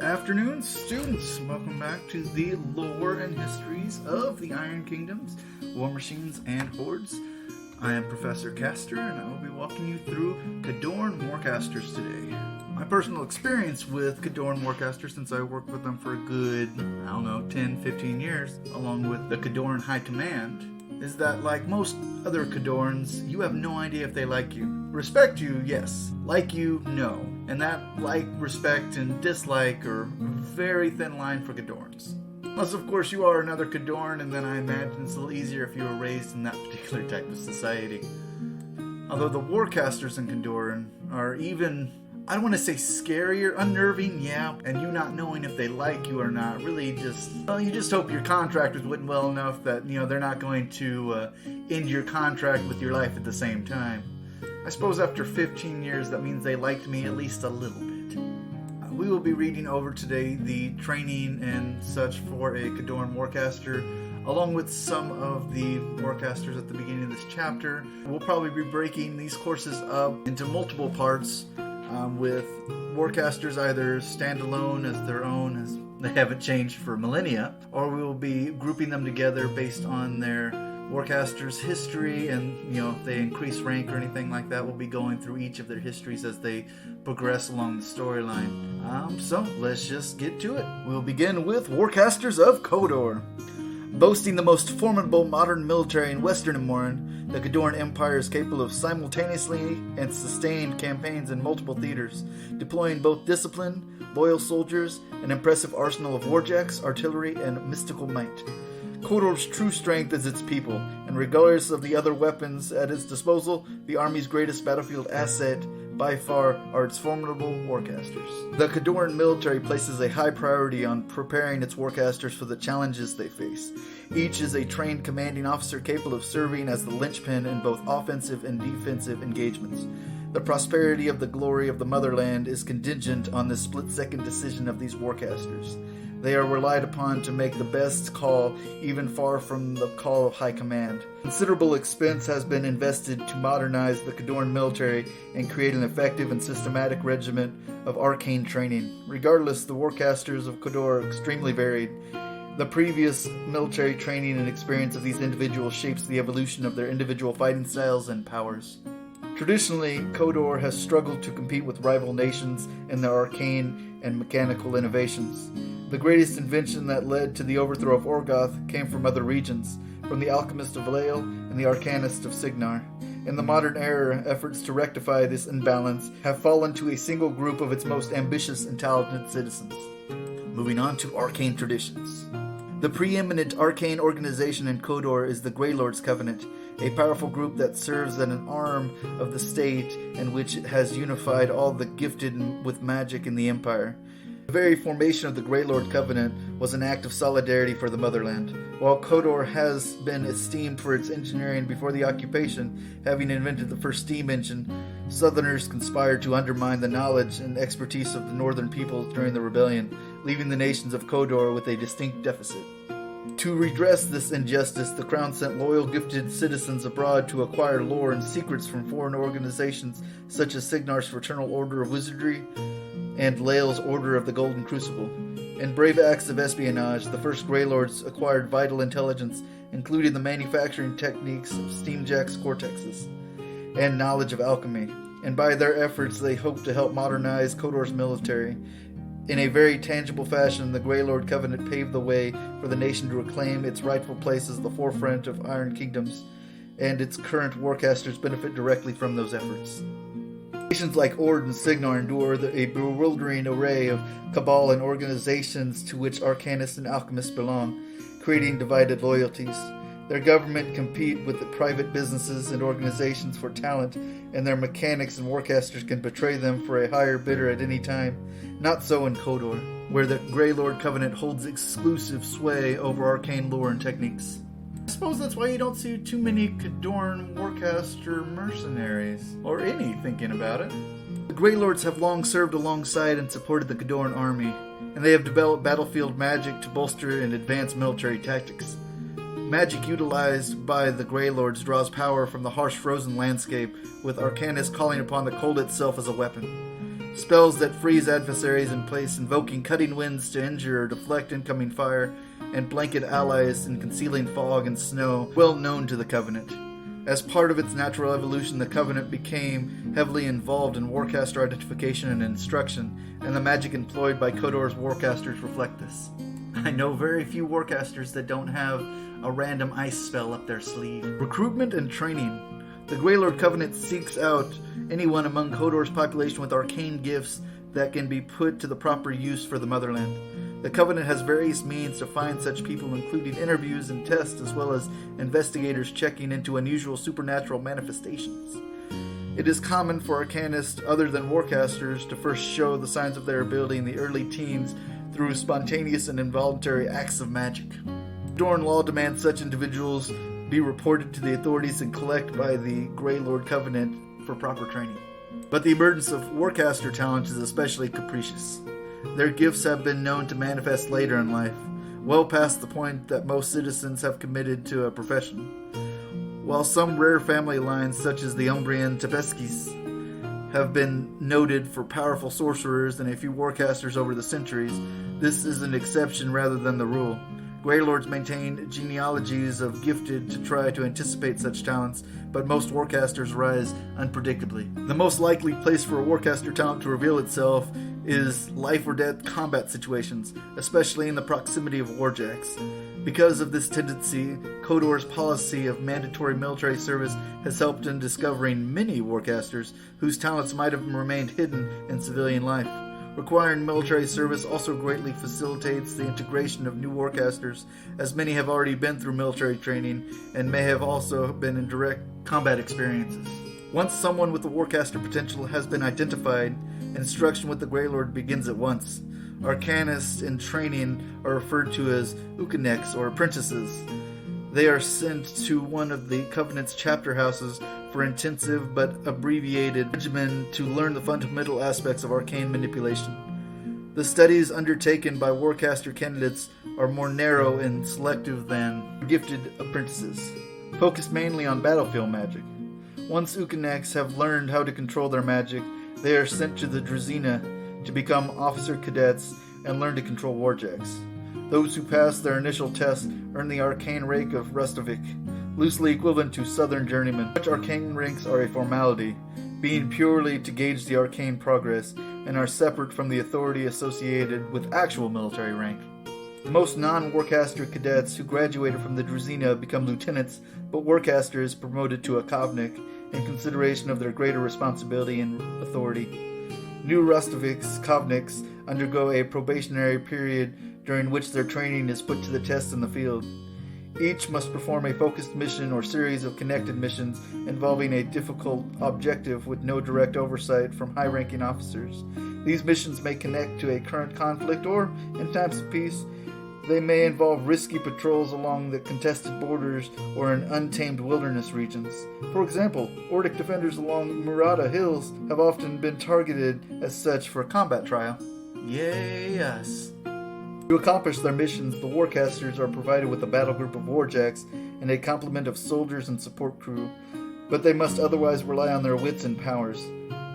afternoon, students. Welcome back to the lore and histories of the Iron Kingdoms, Warmachines, and Hordes. I am Professor Castor, and I will be walking you through Khadoran Warcasters today. My personal experience with Khadoran Warcaster, since I worked with them for a good, 10, 15 years, along with the Khadoran High Command, is that like most other Khadorans, you have no idea if they like you. Respect you, yes. Like you, no. And that like, respect, and dislike are a very thin line for Khadorans. Unless, of course, you are another Khadoran, and then I imagine it's a little easier if you were raised in that particular type of society. Although the Warcasters in Khadoran are even, I don't want to say scarier, unnerving, yeah, and you not knowing if they like you or not, really just, you just hope your contractors went well enough that, they're not going to end your contract with your life at the same time. I suppose after 15 years, that means they liked me at least a little bit. We will be reading over today the training and such for a Khadoran Warcaster, along with some of the Warcasters at the beginning of this chapter. We'll probably be breaking these courses up into multiple parts, with Warcasters either standalone as their own, as they haven't changed for millennia, or we will be grouping them together based on their Warcasters' history, and if they increase rank or anything like that, we'll be going through each of their histories as they progress along the storyline. So let's just get to it. We'll begin with Warcasters of Khador. Boasting the most formidable modern military in Western Imoran, the Khadoran Empire is capable of simultaneously and sustained campaigns in multiple theaters, deploying both disciplined, loyal soldiers, an impressive arsenal of warjacks, artillery, and mystical might. Khador's true strength is its people, and regardless of the other weapons at its disposal, the army's greatest battlefield asset by far are its formidable Warcasters. The Khadoran military places a high priority on preparing its Warcasters for the challenges they face. Each is a trained commanding officer capable of serving as the linchpin in both offensive and defensive engagements. The prosperity of the glory of the motherland is contingent on the split-second decision of these Warcasters. They are relied upon to make the best call, even far from the call of high command. Considerable expense has been invested to modernize the Khadoran military and create an effective and systematic regiment of arcane training. Regardless, the Warcasters of Khador are extremely varied. The previous military training and experience of these individuals shapes the evolution of their individual fighting styles and powers. Traditionally, Khador has struggled to compete with rival nations in their arcane and mechanical innovations. The greatest invention that led to the overthrow of Orgoth came from other regions, from the alchemist of Lael and the arcanist of Signar. In the modern era, efforts to rectify this imbalance have fallen to a single group of its most ambitious and talented citizens. Moving on to arcane traditions. The preeminent arcane organization in Khador is the Grey Lord's Covenant, a powerful group that serves as an arm of the state and which has unified all the gifted with magic in the Empire. The very formation of the Grey Lord Covenant was an act of solidarity for the motherland. While Khador has been esteemed for its engineering before the occupation, having invented the first steam engine, Southerners conspired to undermine the knowledge and expertise of the northern peoples during the rebellion, leaving the nations of Khador with a distinct deficit. To redress this injustice, the Crown sent loyal, gifted citizens abroad to acquire lore and secrets from foreign organizations such as Signar's Fraternal Order of Wizardry and Lael's Order of the Golden Crucible. In brave acts of espionage, the first Grey Lords acquired vital intelligence, including the manufacturing techniques of Steamjack's cortexes and knowledge of alchemy, and by their efforts they hoped to help modernize Khador's military. In a very tangible fashion, the Grey Lord Covenant paved the way for the nation to reclaim its rightful place as the forefront of Iron Kingdoms, and its current Warcasters benefit directly from those efforts. Nations like Ord and Signar endure a bewildering array of cabal and organizations to which arcanists and alchemists belong, creating divided loyalties. Their government compete with the private businesses and organizations for talent, and their mechanics and Warcasters can betray them for a higher bidder at any time. Not so in Khador, where the Grey Lord Covenant holds exclusive sway over arcane lore and techniques. I suppose that's why you don't see too many Khadoran Warcaster mercenaries, or any, thinking about it. The Grey Lords have long served alongside and supported the Khadoran army, and they have developed battlefield magic to bolster and advance military tactics. Magic utilized by the Grey Lords draws power from the harsh frozen landscape, with Arcanists calling upon the cold itself as a weapon. Spells that freeze adversaries in place, invoking cutting winds to injure or deflect incoming fire, and blanket allies in concealing fog and snow, well known to the Covenant. As part of its natural evolution, the Covenant became heavily involved in Warcaster identification and instruction, and the magic employed by Khador's Warcasters reflect this. I know very few Warcasters that don't have a random ice spell up their sleeve. Recruitment and training. The Greylord Covenant seeks out anyone among Khador's population with arcane gifts that can be put to the proper use for the Motherland. The Covenant has various means to find such people, including interviews and tests, as well as investigators checking into unusual supernatural manifestations. It is common for arcanists other than Warcasters to first show the signs of their ability in the early teens through spontaneous and involuntary acts of magic. Khadoran law demands such individuals be reported to the authorities and collected by the Greylord Covenant for proper training. But the emergence of Warcaster talent is especially capricious. Their gifts have been known to manifest later in life, well past the point that most citizens have committed to a profession. While some rare family lines, such as the Umbrian Tepeskis, have been noted for powerful sorcerers and a few Warcasters over the centuries, this is an exception rather than the rule. Greylords maintain genealogies of gifted to try to anticipate such talents, but most Warcasters rise unpredictably. The most likely place for a Warcaster talent to reveal itself is life or death combat situations, especially in the proximity of warjacks. Because of this tendency, Khador's policy of mandatory military service has helped in discovering many Warcasters whose talents might have remained hidden in civilian life. Requiring military service also greatly facilitates the integration of new Warcasters, as many have already been through military training and may have also been in direct combat experiences. Once someone with the Warcaster potential has been identified, instruction with the Greylord begins at once. Arcanists in training are referred to as Ukaneks, or apprentices. They are sent to one of the Covenant's chapter houses for intensive but abbreviated regimen to learn the fundamental aspects of arcane manipulation. The studies undertaken by Warcaster candidates are more narrow and selective than gifted apprentices, focused mainly on battlefield magic. Once Ukaneks have learned how to control their magic, they are sent to the Drazina to become officer cadets and learn to control warjacks. Those who pass their initial test earn the arcane rank of Rustovik, loosely equivalent to Southern Journeyman. Such arcane ranks are a formality, being purely to gauge the arcane progress, and are separate from the authority associated with actual military rank. Most non-Warcaster cadets who graduated from the Drazina become lieutenants, but Warcaster is promoted to a Kovnik in consideration of their greater responsibility and authority. New Rustoviks, Kovniks, undergo a probationary period during which their training is put to the test in the field. Each must perform a focused mission or series of connected missions involving a difficult objective with no direct oversight from high-ranking officers. These missions may connect to a current conflict or, in times of peace, they may involve risky patrols along the contested borders or in untamed wilderness regions. For example, Ordic defenders along Murata Hills have often been targeted as such for a combat trial. Yay, us. To accomplish their missions, the Warcasters are provided with a battle group of warjacks and a complement of soldiers and support crew, but they must otherwise rely on their wits and powers.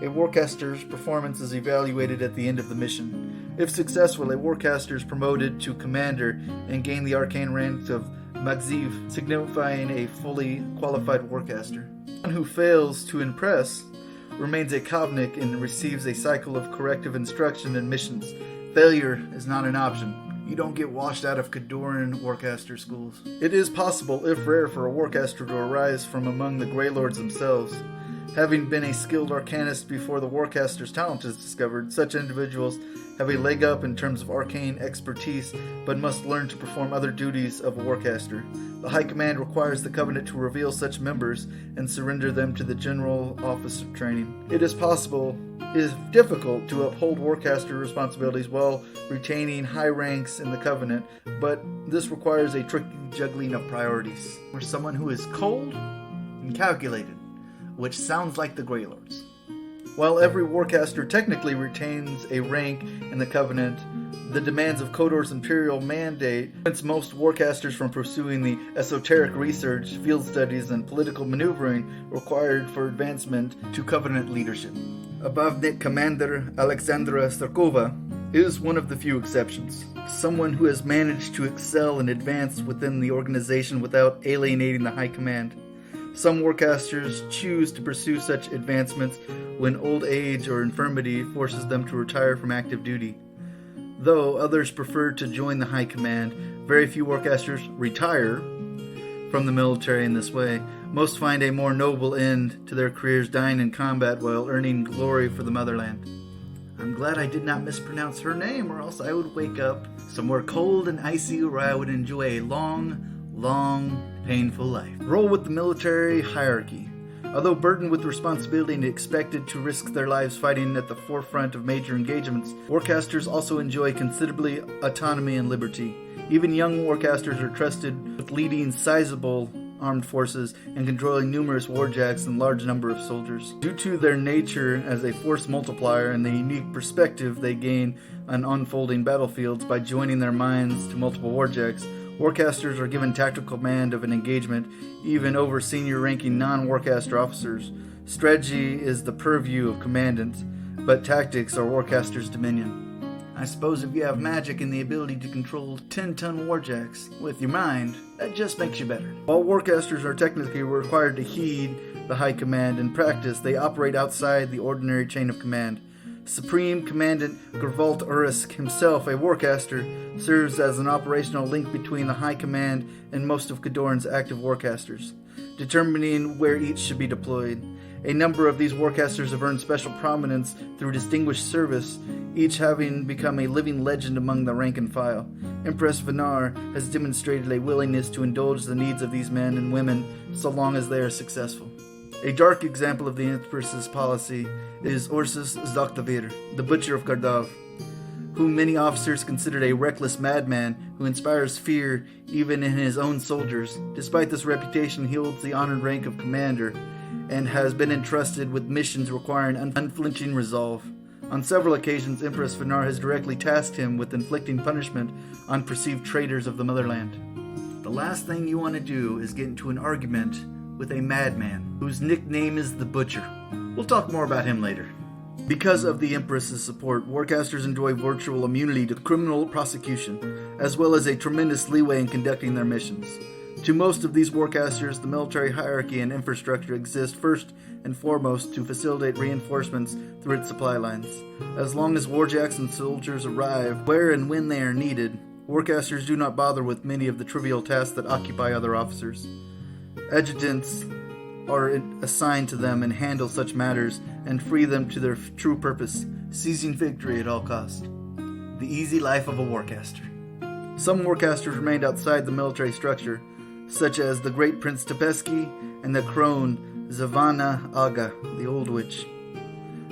A Warcaster's performance is evaluated at the end of the mission. If successful, a Warcaster is promoted to commander and gain the arcane rank of Magziv, signifying a fully qualified Warcaster. One who fails to impress remains a Kovnik and receives a cycle of corrective instruction and missions. Failure is not an option. You don't get washed out of Khadoran Warcaster schools. It is possible, if rare, for a Warcaster to arise from among the Greylords themselves. Having been a skilled arcanist before the Warcaster's talent is discovered, such individuals have a leg up in terms of arcane expertise, but must learn to perform other duties of a Warcaster. The High Command requires the Covenant to reveal such members and surrender them to the General Office of Training. It is possible, if difficult, to uphold Warcaster responsibilities while retaining high ranks in the Covenant, but this requires a tricky juggling of priorities. We're someone who is cold and calculated, which sounds like the Greylords. While every Warcaster technically retains a rank in the Covenant, the demands of Khador's imperial mandate prevents most Warcasters from pursuing the esoteric research, field studies, and political maneuvering required for advancement to Covenant leadership. Abovnik Commander Alexandra Sarkova is one of the few exceptions. Someone who has managed to excel and advance within the organization without alienating the High Command. Some Warcasters choose to pursue such advancements when old age or infirmity forces them to retire from active duty. Though others prefer to join the High Command, very few Warcasters retire from the military in this way. Most find a more noble end to their careers, dying in combat while earning glory for the motherland. I'm glad I did not mispronounce her name, or else I would wake up somewhere cold and icy where I would enjoy a long, painful life. Roll with the military hierarchy. Although burdened with responsibility and expected to risk their lives fighting at the forefront of major engagements, Warcasters also enjoy considerably autonomy and liberty. Even young Warcasters are trusted with leading sizable armed forces and controlling numerous warjacks and large number of soldiers. Due to their nature as a force multiplier and the unique perspective they gain on unfolding battlefields by joining their minds to multiple warjacks, Warcasters are given tactical command of an engagement, even over senior-ranking non-Warcaster officers. Strategy is the purview of commandants, but tactics are Warcasters' dominion. I suppose if you have magic and the ability to control 10-ton warjacks with your mind, that just makes you better. While Warcasters are technically required to heed the High Command, in practice they operate outside the ordinary chain of command. Supreme Commandant Gervalt Urisk, himself a Warcaster, serves as an operational link between the High Command and most of Khadoran's active Warcasters, determining where each should be deployed. A number of these Warcasters have earned special prominence through distinguished service, each having become a living legend among the rank and file. Empress Vinar has demonstrated a willingness to indulge the needs of these men and women so long as they are successful. A dark example of the Empress's policy is Ursus Zoktavir, the Butcher of Khador, whom many officers considered a reckless madman who inspires fear even in his own soldiers. Despite this reputation, he holds the honored rank of commander and has been entrusted with missions requiring unflinching resolve. On several occasions, Empress Vinar has directly tasked him with inflicting punishment on perceived traitors of the motherland. The last thing you want to do is get into an argument with a madman whose nickname is the Butcher. We'll talk more about him later. Because of the Empress's support, Warcasters enjoy virtual immunity to criminal prosecution, as well as a tremendous leeway in conducting their missions. To most of these Warcasters, the military hierarchy and infrastructure exist first and foremost to facilitate reinforcements through its supply lines. As long as warjacks and soldiers arrive where and when they are needed, Warcasters do not bother with many of the trivial tasks that occupy other officers. Adjutants are assigned to them and handle such matters and free them to their true purpose, seizing victory at all costs. The easy life of a Warcaster. Some Warcasters remained outside the military structure, such as the Great Prince Tepesky and the crone Zavana Aga, the Old Witch.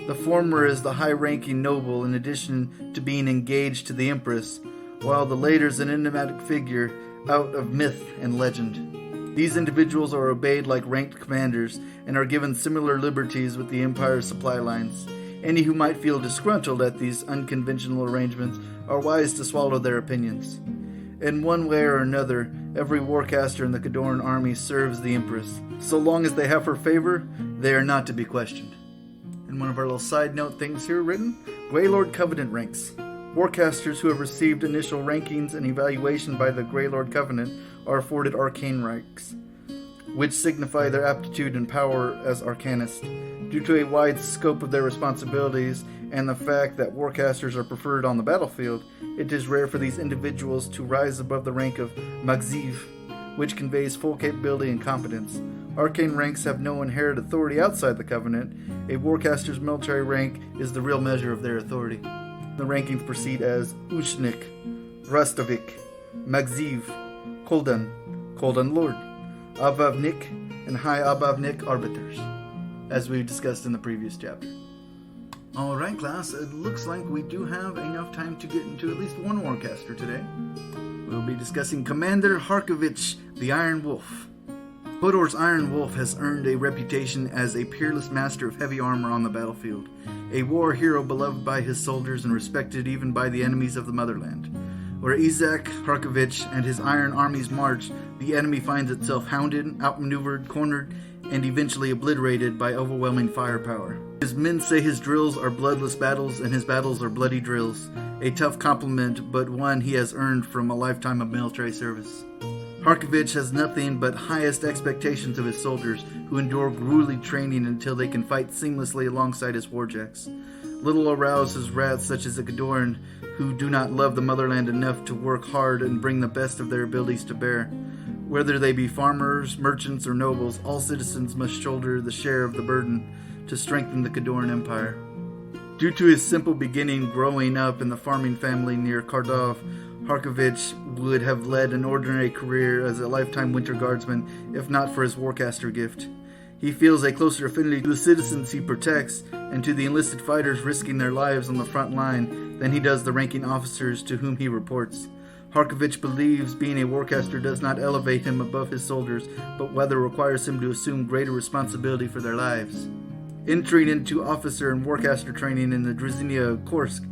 The former is the high-ranking noble in addition to being engaged to the Empress, while the latter is an enigmatic figure out of myth and legend. These individuals are obeyed like ranked commanders and are given similar liberties with the Empire's supply lines. Any who might feel disgruntled at these unconventional arrangements are wise to swallow their opinions. In one way or another, every Warcaster in the Khadoran army serves the Empress. So long as they have her favor, they are not to be questioned. And one of our little side note things here written, Greylord Covenant ranks. Warcasters who have received initial rankings and evaluation by the Greylord Covenant are afforded arcane ranks, which signify their aptitude and power as arcanists. Due to a wide scope of their responsibilities and the fact that Warcasters are preferred on the battlefield, it is rare for these individuals to rise above the rank of Magziv, which conveys full capability and competence. Arcane ranks have no inherent authority outside the Covenant. A Warcaster's military rank is the real measure of their authority. The rankings proceed as Ushnik, Rastovik, Magziv, Koldan Lord, Abavnik, and High Abavnik Arbiters, as we discussed in the previous chapter. Alright class, it looks like we do have enough time to get into at least one Warcaster today. We'll be discussing Commander Harkevich, the Iron Wolf. Khador's Iron Wolf has earned a reputation as a peerless master of heavy armor on the battlefield, a war hero beloved by his soldiers and respected even by the enemies of the motherland. Where Isaac, Harkevich, and his iron armies march, the enemy finds itself hounded, outmaneuvered, cornered, and eventually obliterated by overwhelming firepower. His men say his drills are bloodless battles and his battles are bloody drills, a tough compliment, but one he has earned from a lifetime of military service. Harkevich has nothing but highest expectations of his soldiers, who endure grueling training until they can fight seamlessly alongside his warjacks. Little arouse his wrath such as the Khadoran, who do not love the motherland enough to work hard and bring the best of their abilities to bear. Whether they be farmers, merchants, or nobles, all citizens must shoulder the share of the burden to strengthen the Khadoran Empire. Due to his simple beginning growing up in the farming family near Khador, Harkevich would have led an ordinary career as a lifetime winter guardsman if not for his Warcaster gift. He feels a closer affinity to the citizens he protects and to the enlisted fighters risking their lives on the front line than he does the ranking officers to whom he reports. Harkevich believes being a Warcaster does not elevate him above his soldiers, but rather requires him to assume greater responsibility for their lives. Entering into officer and Warcaster training in the Drazinia Korsk,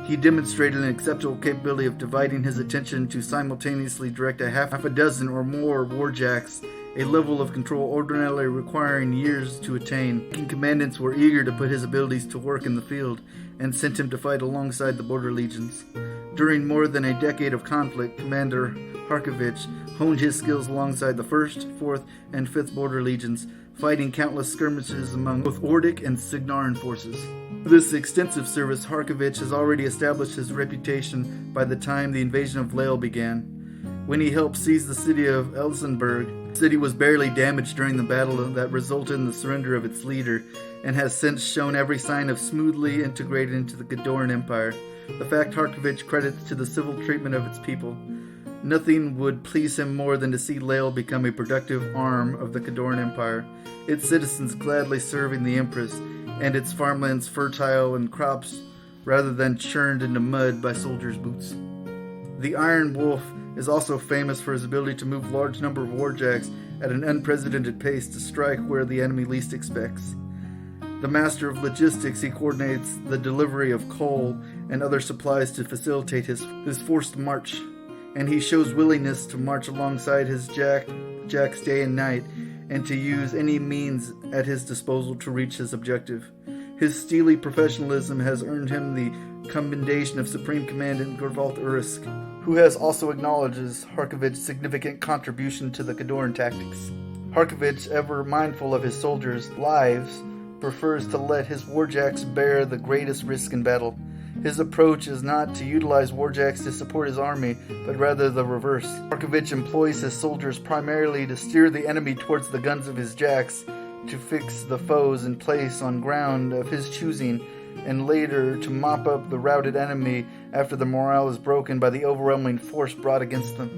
he demonstrated an exceptional capability of dividing his attention to simultaneously direct a half a dozen or more warjacks, a level of control ordinarily requiring years to attain. King commandants were eager to put his abilities to work in the field, and sent him to fight alongside the border legions. During more than a decade of conflict, Commander Harkevich honed his skills alongside the 1st, 4th, and 5th border legions, fighting countless skirmishes among both Ordic and Signaran forces. For this extensive service, Harkevich has already established his reputation by the time the invasion of Lael began. When he helped seize the city of Elsenburg, the city was barely damaged during the battle that resulted in the surrender of its leader, and has since shown every sign of smoothly integrated into the Khadoran Empire, the fact Harkevich credits to the civil treatment of its people. Nothing would please him more than to see Lael become a productive arm of the Khadoran Empire, its citizens gladly serving the Empress, and its farmlands fertile in crops rather than churned into mud by soldiers' boots. The Iron Wolf is also famous for his ability to move large number of warjacks at an unprecedented pace to strike where the enemy least expects. The master of logistics, he coordinates the delivery of coal and other supplies to facilitate his forced march, and he shows willingness to march alongside his jacks day and night, and to use any means at his disposal to reach his objective. His steely professionalism has earned him the commendation of Supreme Commandant Gervalt Urisk, who has also acknowledges Harkevich's significant contribution to the Khadoran tactics. Harkevich, ever mindful of his soldiers' lives, prefers to let his warjacks bear the greatest risk in battle. His approach is not to utilize warjacks to support his army, but rather the reverse. Harkevich employs his soldiers primarily to steer the enemy towards the guns of his jacks, to fix the foes in place on ground of his choosing, and later to mop up the routed enemy after the morale is broken by the overwhelming force brought against them.